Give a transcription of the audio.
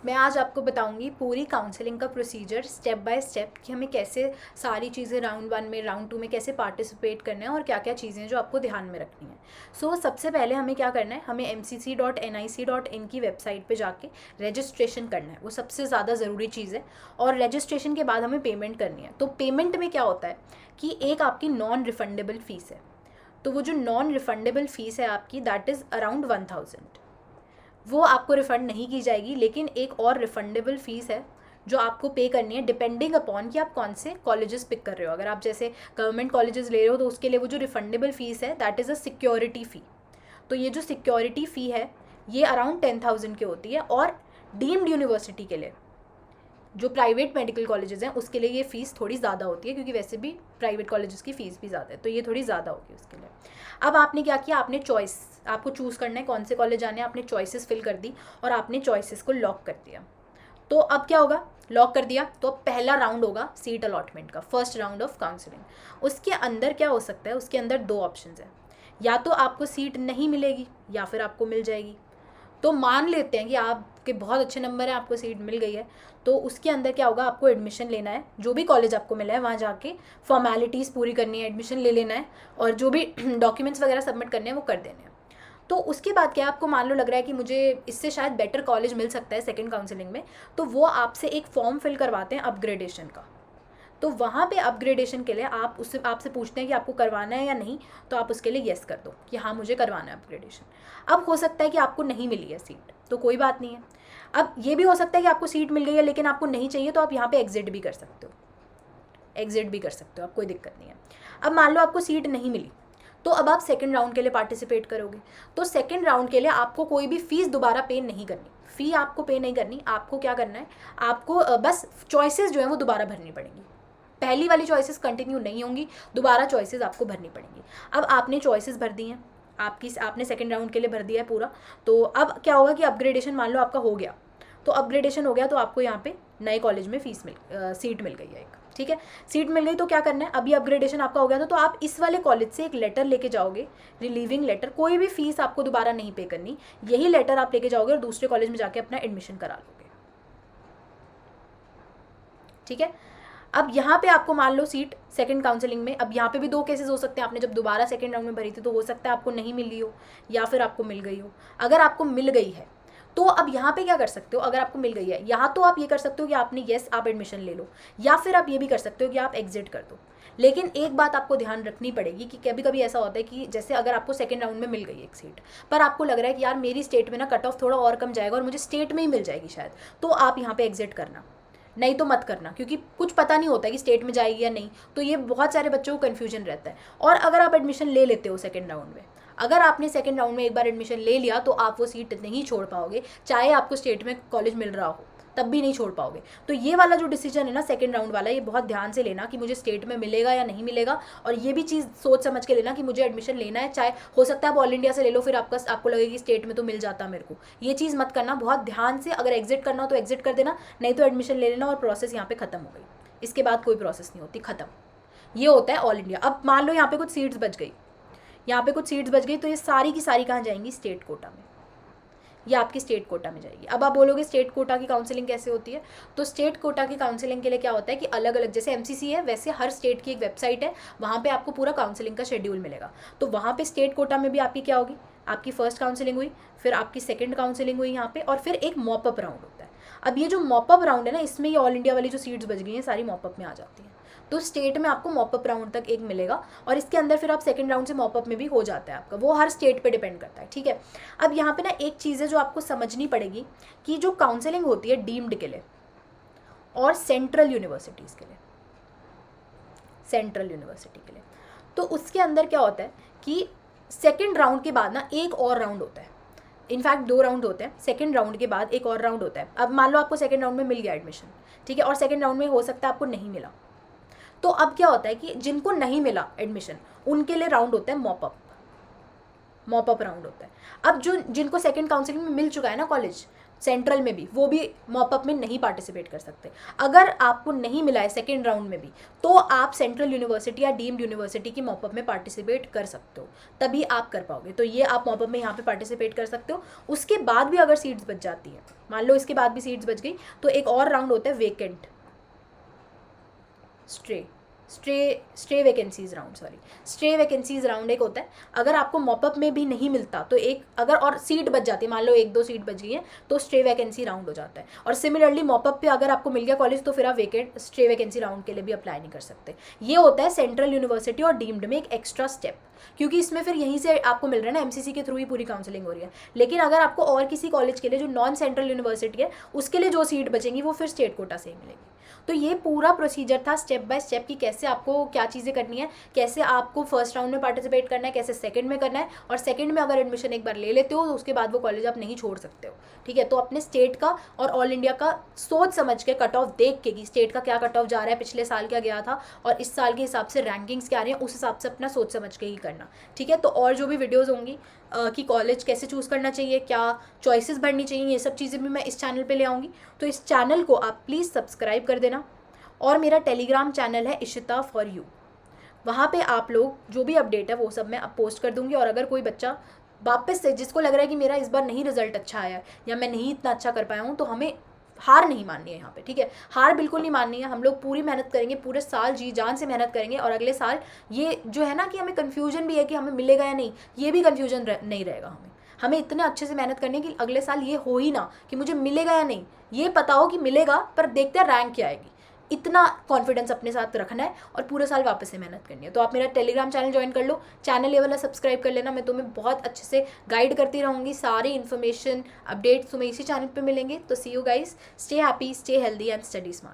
मैं आज आपको बताऊंगी पूरी काउंसलिंग का प्रोसीजर स्टेप बाय स्टेप कि हमें कैसे सारी चीज़ें राउंड 1 में राउंड 2 में कैसे पार्टिसिपेट करना है और क्या क्या चीज़ें जो आपको ध्यान में रखनी है। सबसे पहले हमें क्या करना है, हमें mcc.nic.in की वेबसाइट पे जाके रजिस्ट्रेशन करना है। वो सबसे ज़्यादा ज़रूरी चीज़ है। और रजिस्ट्रेशन के बाद हमें पेमेंट करनी है। तो पेमेंट में क्या होता है कि एक आपकी नॉन रिफंडेबल फ़ीस है। तो वो जो नॉन रिफंडेबल फ़ीस है आपकी, दैट इज़ अराउंड 1000। वो आपको रिफ़ंड नहीं की जाएगी, लेकिन एक और रिफ़ंडेबल फ़ीस है जो आपको पे करनी है डिपेंडिंग अपॉन कि आप कौन से कॉलेजेस पिक कर रहे हो। अगर आप जैसे गवर्नमेंट कॉलेजेस ले रहे हो तो उसके लिए वो जो रिफ़ंडेबल फ़ीस है दैट इज़ अ सिक्योरिटी फ़ी। तो ये जो सिक्योरिटी फ़ी है ये अराउंड 10,000 की होती है। और डीम्ड यूनिवर्सिटी के लिए, जो प्राइवेट मेडिकल कॉलेजेस हैं, उसके लिए ये फ़ीस थोड़ी ज़्यादा होती है, क्योंकि वैसे भी प्राइवेट कॉलेजेस की फ़ीस भी ज़्यादा है, तो ये थोड़ी ज़्यादा होगी उसके लिए। अब आपने क्या किया, आपने चॉइस, आपको चूज़ करना है कौन से कॉलेज जाने हैं, आपने चॉइसेस फिल कर दी और आपने चॉइसेस को लॉक कर दिया। तो अब क्या होगा, लॉक कर दिया तो अब पहला राउंड होगा सीट अलॉटमेंट का, फर्स्ट राउंड ऑफ काउंसलिंग। उसके अंदर क्या हो सकता है, उसके अंदर दो ऑप्शन है, या तो आपको सीट नहीं मिलेगी या फिर आपको मिल जाएगी। तो मान लेते हैं कि आपके बहुत अच्छे नंबर हैं, आपको सीट मिल गई है, तो उसके अंदर क्या होगा, आपको एडमिशन लेना है। जो भी कॉलेज आपको मिला है वहाँ जाके फॉर्मेलिटीज़ पूरी करनी है, एडमिशन ले लेना है और जो भी डॉक्यूमेंट्स वगैरह सबमिट करने हैं वो कर देने हैं। तो उसके बाद क्या, आपको मान लो लग रहा है कि मुझे इससे शायद बेटर कॉलेज मिल सकता है सेकेंड काउंसलिंग में, तो वो आपसे एक फॉर्म फिल करवाते हैं अपग्रेडेशन का। तो वहाँ पे अपग्रेडेशन के लिए आप उससे आपसे पूछते हैं कि आपको करवाना है या नहीं, तो आप उसके लिए येस कर दो कि हाँ मुझे करवाना है अपग्रेडेशन। अब हो सकता है कि आपको नहीं मिली है सीट, तो कोई बात नहीं है। अब ये भी हो सकता है कि आपको सीट मिल गई है लेकिन आपको नहीं चाहिए, तो आप यहाँ पे एग्जिट भी कर सकते हो, एग्जिट भी कर सकते हो, आप कोई दिक्कत नहीं है। अब मान लो आपको सीट नहीं मिली, तो अब आप सेकंड राउंड के लिए पार्टिसिपेट करोगे। तो सेकंड राउंड के लिए आपको कोई भी फीस दोबारा पे नहीं करनी, फ़ी आपको पे नहीं करनी। आपको क्या करना है, आपको बस चॉइसेस जो है वो दोबारा भरनी पड़ेंगी। पहली वाली चॉइसेस कंटिन्यू नहीं होंगी, दोबारा चॉइसेस आपको भरनी पड़ेंगी। अब आपने चॉइसेस भर दी हैं, आपने सेकंड राउंड के लिए भर दिया है पूरा। तो अब क्या होगा कि अपग्रेडेशन मान लो आपका हो गया, तो अपग्रेडेशन हो गया तो आपको यहाँ पे नए कॉलेज में सीट मिल गई है एक, ठीक है। सीट मिल गई तो क्या करना है, अभी अपग्रेडेशन आपका हो गया तो आप इस वाले कॉलेज से एक लेटर लेके जाओगे, रिलीविंग लेटर। कोई भी फीस आपको दोबारा नहीं पे करनी, यही लेटर आप लेके जाओगे और दूसरे कॉलेज में जाके अपना एडमिशन करा लोगे, ठीक है। अब यहाँ पे आपको मान लो सीट सेकंड काउंसलिंग में, अब यहाँ पे भी दो केसेस हो सकते हैं। आपने जब दोबारा सेकंड राउंड में भरी थी तो हो सकता है आपको नहीं मिली हो या फिर आपको मिल गई हो। अगर आपको मिल गई है तो अब यहाँ पे क्या कर सकते हो, अगर आपको मिल गई है यहाँ तो आप ये कर सकते हो कि आपने येस आप एडमिशन ले लो, या फिर आप ये भी कर सकते हो कि आप एग्जिट कर दो। लेकिन एक बात आपको ध्यान रखनी पड़ेगी कि कभी कभी ऐसा होता है कि जैसे अगर आपको सेकंड राउंड में मिल गई एक सीट, पर आपको लग रहा है कि यार मेरी स्टेट में ना कट ऑफ थोड़ा और कम जाएगा और मुझे स्टेट में ही मिल जाएगी शायद, तो आप यहाँ पे एग्जिट करना, नहीं तो मत करना, क्योंकि कुछ पता नहीं होता कि स्टेट में जाएगी या नहीं। तो ये बहुत सारे बच्चों को कन्फ्यूजन रहता है। और अगर आप एडमिशन ले लेते हो सेकंड राउंड में, अगर आपने सेकंड राउंड में एक बार एडमिशन ले लिया तो आप वो सीट नहीं छोड़ पाओगे, चाहे आपको स्टेट में कॉलेज मिल रहा हो तब भी नहीं छोड़ पाओगे। तो ये वाला जो डिसीजन है ना सेकंड राउंड वाला, ये बहुत ध्यान से लेना कि मुझे स्टेट में मिलेगा या नहीं मिलेगा। और ये भी चीज़ सोच समझ के लेना कि मुझे एडमिशन लेना है, चाहे हो सकता है आप ऑल इंडिया से ले लो, फिर आपको लगेगा कि स्टेट में तो मिल जाता मेरे को। ये चीज़ मत करना, बहुत ध्यान से। अगर एग्जिट करना हो तो एग्जिट कर देना, नहीं तो एडमिशन ले लेना और प्रोसेस यहाँ पे खत्म हो गई। इसके बाद कोई प्रोसेस नहीं होती, खत्म। ये होता है ऑल इंडिया। अब मान लो यहाँ पे कुछ सीट्स बच गई, यहाँ पे कुछ सीट्स बच गई, तो ये सारी की सारी कहाँ जाएंगी, स्टेट कोटा में। ये आपकी स्टेट कोटा में जाएगी। अब आप बोलोगे स्टेट कोटा की काउंसलिंग कैसे होती है, तो स्टेट कोटा की काउंसलिंग के लिए क्या होता है कि अलग अलग, जैसे एमसीसी है वैसे हर स्टेट की एक वेबसाइट है, वहाँ पे आपको पूरा काउंसलिंग का शेड्यूल मिलेगा। तो वहाँ पे स्टेट कोटा में भी आपकी क्या होगी, आपकी फर्स्ट काउंसलिंग हुई, फिर आपकी सेकेंड काउंसलिंग हुई यहाँ पे, और फिर एक मॉपअप राउंड होता है। अब ये जो मॉपअप राउंड है ना, इसमें ये ऑल इंडिया वाली जो सीट्स बच गई हैं सारी मॉपअप में आ जाती हैं। तो स्टेट में आपको मॉपअप राउंड तक एक मिलेगा, और इसके अंदर फिर आप सेकंड राउंड से मॉपअप में भी हो जाता है आपका, वो हर स्टेट पे डिपेंड करता है, ठीक है। अब यहाँ पे ना एक चीज़ है जो आपको समझनी पड़ेगी कि जो काउंसलिंग होती है डीम्ड के लिए और सेंट्रल यूनिवर्सिटीज़ के लिए, सेंट्रल यूनिवर्सिटी के लिए, तो उसके अंदर क्या होता है कि सेकेंड राउंड के बाद ना एक और राउंड होता है। इनफैक्ट दो राउंड होते हैं, सेकेंड राउंड के बाद एक और राउंड होता है। अब मान लो आपको सेकेंड राउंड में मिल गया एडमिशन, ठीक है, और सेकेंड राउंड में हो सकता है आपको नहीं मिला। तो अब क्या होता है कि जिनको नहीं मिला एडमिशन उनके लिए राउंड होता है मॉपअप राउंड होता है। अब जो जिनको सेकंड काउंसलिंग में मिल चुका है ना कॉलेज, सेंट्रल में भी, वो भी मॉपअप में नहीं पार्टिसिपेट कर सकते। अगर आपको नहीं मिला है सेकेंड राउंड में भी, तो आप सेंट्रल यूनिवर्सिटी या डीम्ड यूनिवर्सिटी की मॉपअप में पार्टिसिपेट कर सकते हो, तभी आप कर पाओगे। तो ये आप मॉपअप में यहाँ पे पार्टिसिपेट कर सकते हो। उसके बाद भी अगर सीट्स बच जाती है, मान लो इसके बाद भी सीट्स बच गई, तो एक और राउंड होता है vacant stray vacancies round, stray vacancies round एक होता है। अगर आपको मॉपअप में भी नहीं मिलता तो एक, अगर और सीट बच जाती है, मान लो 1-2 सीट बच गई है, तो स्ट्रे वैकेंसी राउंड हो जाता है। और सिमिलरली मॉपअप पे अगर आपको मिल गया कॉलेज, तो फिर आप स्ट्रे वैकेंसी राउंड के लिए भी अप्लाई नहीं कर सकते। ये होता है सेंट्रल यूनिवर्सिटी और डीम्ड में एक एक्स्ट्रा स्टेप, क्योंकि इसमें फिर यहीं से आपको मिल रहा है ना, एमसीसी के थ्रू ही पूरी काउंसलिंग हो रही है। लेकिन अगर आपको और किसी कॉलेज के लिए जो नॉन सेंट्रल यूनिवर्सिटी है, उसके लिए जो सीट बचेंगी वो फिर स्टेट कोटा से ही मिलेगी। तो ये पूरा प्रोसीजर था स्टेप बाय स्टेप कि कैसे आपको क्या चीज़ें करनी है, कैसे आपको फर्स्ट राउंड में पार्टिसिपेट करना है, कैसे सेकंड में करना है, और सेकंड में अगर एडमिशन एक बार ले लेते हो तो उसके बाद वो कॉलेज आप नहीं छोड़ सकते हो। ठीक है, तो अपने स्टेट का और ऑल इंडिया का सोच समझ के, कट ऑफ देख के कि स्टेट का क्या कट ऑफ जा रहा है, पिछले साल क्या गया था और इस साल के हिसाब से रैंकिंग्स क्या आ रही हैं, उस हिसाब से अपना सोच समझ के ही करना। ठीक है, तो और जो भी वीडियोज़ होंगी कि कॉलेज कैसे चूज़ करना चाहिए, क्या चॉइसेस भरनी चाहिए, ये सब चीज़ें भी मैं इस चैनल पे ले आऊँगी। तो इस चैनल को आप प्लीज़ सब्सक्राइब कर देना। और मेरा टेलीग्राम चैनल है इशिता फॉर यू, वहाँ पे आप लोग जो भी अपडेट है वो सब मैं पोस्ट कर दूँगी। और अगर कोई बच्चा वापस से, जिसको लग रहा है कि मेरा इस बार नहीं रिजल्ट अच्छा आया या मैं नहीं इतना अच्छा कर पाया हूँ, तो हमें हार नहीं माननी है यहाँ पे। ठीक है, हार बिल्कुल नहीं माननी है। हम लोग पूरी मेहनत करेंगे, पूरे साल जी जान से मेहनत करेंगे, और अगले साल ये जो है ना कि हमें कन्फ्यूजन भी है कि हमें मिलेगा या नहीं, ये भी कन्फ्यूजन नहीं रहेगा। हमें इतने अच्छे से मेहनत करनी है कि अगले साल ये हो ही ना कि मुझे मिलेगा या नहीं, ये पता हो कि मिलेगा, पर देखते हैं रैंक क्या आएगी। इतना कॉन्फिडेंस अपने साथ रखना है और पूरे साल वापस से मेहनत करनी है। तो आप मेरा टेलीग्राम चैनल ज्वाइन कर लो, चैनल ये वाला सब्सक्राइब कर लेना। मैं तुम्हें बहुत अच्छे से गाइड करती रहूँगी, सारी इन्फॉर्मेशन अपडेट्स तुम्हें इसी चैनल पे मिलेंगे। तो see you guys, stay happy, stay healthy and study smart.